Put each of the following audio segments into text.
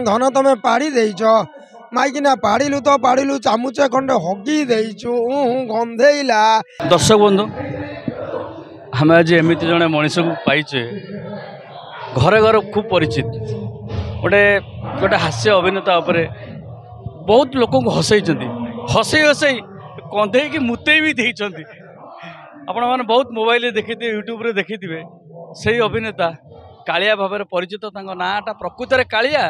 धन तमे पाड़ी देइछ माइकिना पाड़िलु तो पाड़िलु चामुचे खंडे हगी देइछु गंधेइला। दर्शक बंधु आम आज एमती जड़े मनीष को पाइचे घरे घर खूब परिचित गोटे गोटे हास्य अभिनेता उपरे बहुत लोक हसई हसई हसई कंधे की मुते भी देइछंती। आपण मैंने बहुत मोबाइल देखी यूट्यूब रे देखी से अभिनेता कालिया भाव में परिचित नाटा प्रकृत में कालिया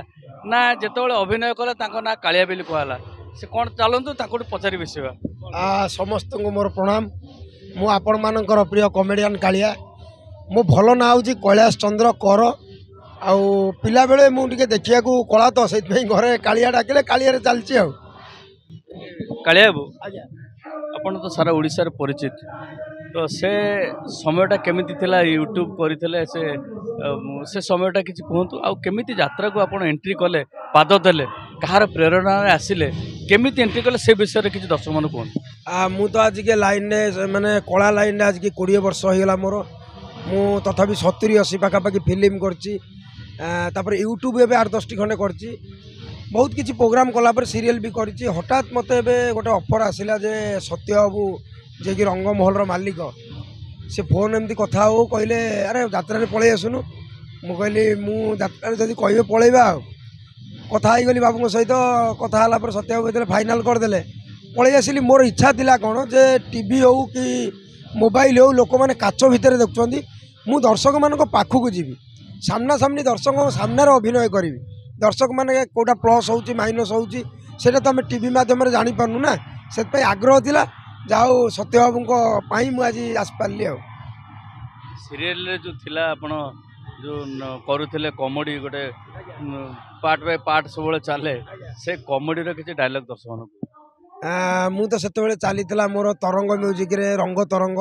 ना जिते अभिनय कले ना कालिया बोली कहला से कौन चलतु पचारि बसवा। समस्त को मोर प्रणाम। मु आपण मानकर प्रिय कॉमेडियन कालिया। मो भल ना हूँ कैलाश चंद्र कर आउ पिला बेले मुझे देखा कला तो से घरे कालिया डाकिले कालिया चलती आ कालिया बाबू आपन तो सारा ओडिशा रे परिचित तो से समयटा केमिति थिला यूट्यूब करथिले से समयटा किछि कहंतु आ केमिति यात्रा को आपन एंट्री कले पाद देले कहार प्रेरणा रे आसिले केमिति एंट्री कले से विषय रे किछि दर्शक मन कहंतु। मु तो आज के लाइन ने माने कला लाइन आज के 20 वर्ष होइला मोर मु तथापि 70-80 पाखापाखि फिल्म करछि तापर यूट्यूब एबे 8-10 खंडे करछि बहुत किसी प्रोग्राम कला पर सीरियल भी करछि। हठात मते एबे गोटे ऑफर आसिला जे सत्य बाबू जे कि रंगमहल मालिक से फोन एमती कथा हो कहले अरे यात्रा रे पळै आसुनु मु कहली मु यात्रा जदि कहबे पळैबा कथा आई गली बाबू सहित कथा हला पर सत्य बाबू देले फाइनल कर देले पळै आसिली। मोर इच्छा थिला कोन जे टीवी हो कि मोबाइल हो लोक माने काचो भितर देखुछंदी मु दर्शक मान को पाखु को जीवी सामना सामनी दर्शक सामने अभिनय करी दर्शक माने कोटा प्लस होउची माइनस होउची सेटा तो हम टीवी माध्यम रे जानि पारनु ना से आग्रह थिला जाओ सत्य बाबू को पाई मु आज आस पारली आ सीरियल रे जो थिला आपण जो करूथिले कॉमेडी गोटे पार्ट बाय पार्ट सब चले से कॉमेडी रे किछि डायलॉग दर्शक मु तो सेते बेले चलीथिला मोर तरंग म्यूजिक रे रंग तरंग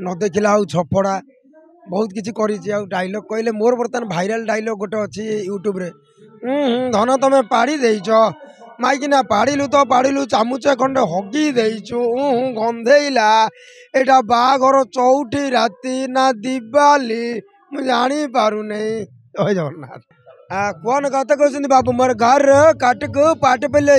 न देखिला आउ छफड़ा बहुत किसी करी आ डायलॉग कहले मोर बर्तमान भाइराल डायलॉग गोटे अच्छी यूट्यूब रे धन तमे पाड़ी देइछ माइकिना पाड़िलु तो पाड़िलु चामुचे खंडे हगी देइछु गंधेइला एटा बाघर चौठी राति ना दिवाली मु जानी पारु नहीं। जय जगन्नाथ। कौन कथा कहते बाबू मोर घर काट को पाट पेले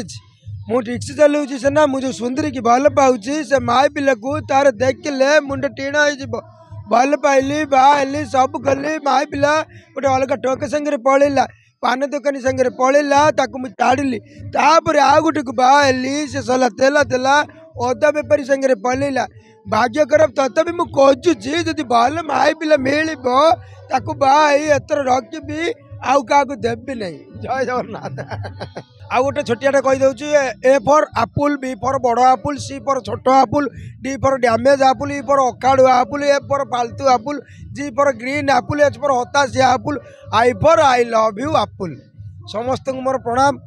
मु रिक्शा चलाऊँ से ना मुझे सुंदरी की भल पाऊँ से माए पिला को तार देख ले मुंड टीणा हो भल पाइली बाहली सब कली माए पिला गोटे अलग टोक संगे पड़ेला पान दुकानी संगे पड़ेला ताकू मुझे ताड़िली तापर आ गोटे को बाहली से सला तेला तेला अदा बेपारी संगे पड़ेला भाग्य खराब तथापि मु खोजुची जदि भल माए पिला मिल बाई एतर रखी आउ क्या देवी नहीं। जय जगन्नाथ। आउ गोटे छोटियाटे कहीदे A for apple B for बड़ आपुल सी फॉर छोट apple D for damage apple E for अखाड़ुआ आपुल एफ फॉर फालतू apple G for green apple H for हताशिया apple I for I love you apple. समस्त को मोर प्रणाम।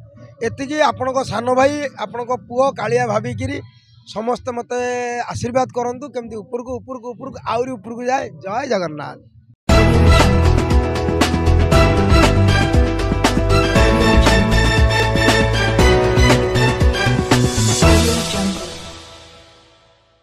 एतिकी आपण सान भाई आपण पुओ कालिया भाविकी समस्त मते आशीर्वाद करंतु केमती ऊपर को आहरी ऊपर को जाए। जय जगन्नाथ।